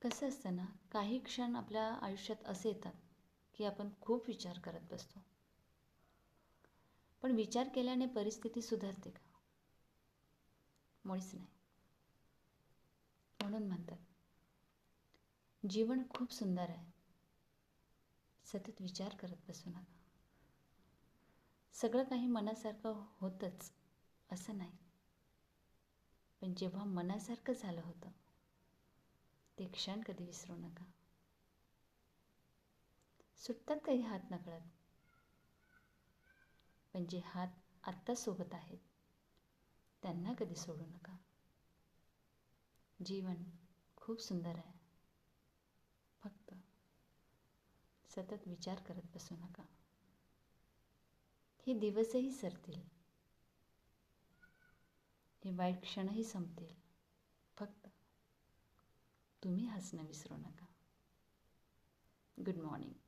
कसं असतं ना, काही क्षण आपल्या आयुष्यात असे येतात की आपण खूप विचार करत बसतो. पण विचार केल्याने परिस्थिती सुधारते का? मुळीच नाही. म्हणून म्हणतात, जीवन खूप सुंदर आहे. सतत विचार करत बसू नका. सगळं काही मनासारखं होतंच असं नाही. पण जेव्हा मनासारखं झालं होतं, ते क्षण कधी विसरू नका. सुटतात काही हात नकळत, पण जे हात आत्ता सोबत आहेत त्यांना कधी सोडू नका. जीवन खूप सुंदर आहे. फक्त सतत विचार करत बसू नका. हे दिवसही सरतील, हे वाईट क्षणही संपतील. फक्त तुम्ही हसणं विसरू नका. Good morning.